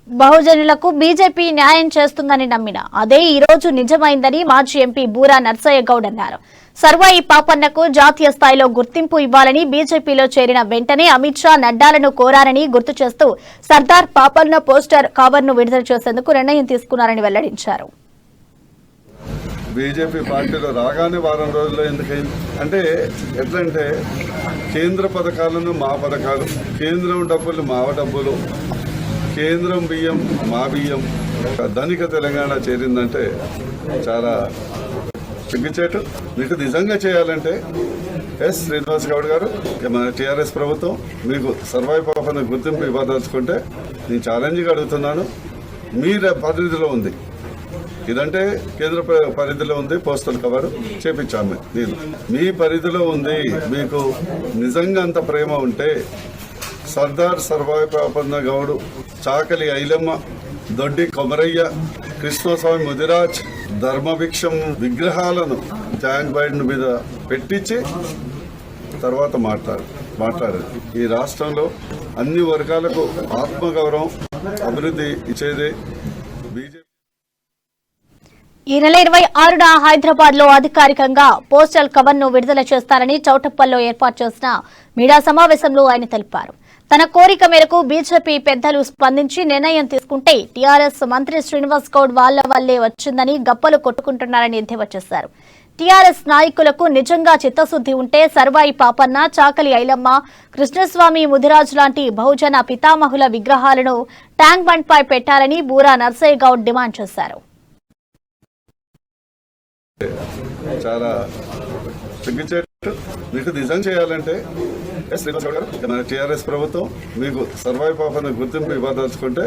బహుజనులకు BJP న్యాయం చేస్తుందని నమ్మిన అదే ఈ రోజు నిజమైందని మాజీ ఎంపీ బూరా నర్సయ్య గౌడ్ అన్నారు. సర్వాయి పాపన్నకు జాతీయ స్థాయిలో గుర్తింపు ఇవ్వాలని బీజేపీలో చేరిన వెంటనే అమిత్ షా నడ్డాలను కోరారని గుర్తు చేస్తూ సర్దార్ పాపన్న పోస్టర్ కవర్ను విడుదల చేసేందుకు నిర్ణయం తీసుకున్నారని వెల్లడించారు. బీజేపీ పార్టీలో రాగానే వారం రోజుల్లో ఎందుకైంది అంటే ఎట్లంటే కేంద్ర పథకాలను మా పథకాలు, కేంద్రం డబ్బులు మా డబ్బులు, కేంద్రం బియ్యం మా బియ్యం, ధనిక తెలంగాణ చేరిందంటే చాలా సిగ్గుచేటు. మీకు నిజంగా చేయాలంటే ఎస్ శ్రీనివాస్ గౌడ్ గారు, మన టీఆర్ఎస్ ప్రభుత్వం మీకు సర్వాయి పాపన గుర్తింపు ఇవ్వదలుచుకుంటే నేను ఛాలెంజ్గా అడుగుతున్నాను. మీ పరిధిలో ఉంది, ఇదంటే కేంద్ర పరిధిలో ఉంది, పోస్టల్ కవర్ చేపించాము. నేను మీ పరిధిలో ఉంది, మీకు నిజంగా అంత ప్రేమ ఉంటే సర్దార్ సర్వాయి పాపన్న గౌడు, చాకలి ఐలమ్మ, దొడ్డి కొమరయ్య, కృష్ణస్వామి ముదిరాజ్, ధర్మభిక్షం విగ్రహాలను ట్యాంక్ బండ్ మీద పెట్టించి తర్వాత మాట్లాడారు. ఈ రాష్ట్రంలో అన్ని వర్గాలకు ఆత్మగౌరవం, అభివృద్ధి ఇచ్చేదే బీజేపీ. ఈ నెల 26న హైదరాబాద్ లో అధికారికంగా పోస్టల్ కవర్ ను విడుదల చేస్తారని చౌటప్పల్లో ఏర్పాటు చేసిన మీడియా సమావేశంలో ఆయన తెలిపారు. తన కోరిక మేరకు బీజేపీ పెద్దలు స్పందించి నిర్ణయం తీసుకుంటే టీఆర్ఎస్ మంత్రి శ్రీనివాస్ గౌడ్ వాళ్ల వల్లే వచ్చిందని గప్పలు కొట్టుకుంటున్నారని ఎద్దేవా చేశారు. టీఆర్ఎస్ నాయకులకు నిజంగా చిత్తశుద్ది ఉంటే సర్వాయి పాపన్న, చాకలి ఐలమ్మ, కృష్ణస్వామి ముదిరాజ్ లాంటి బహుజన పితామహుల విగ్రహాలను ట్యాంక్ బండ్ పై పెట్టాలని బూరా నర్సయ్య గౌడ్ డిమాండ్ చేశారు. చాలా సిగ్గుచేటు. మీకు నిజం చేయాలంటే శ్రీనివాస్ గౌడ్ గారు, మన టీఆర్ఎస్ ప్రభుత్వం మీకు సర్వాయి పాపన గుర్తింపు ఇవ్వదలుచుకుంటే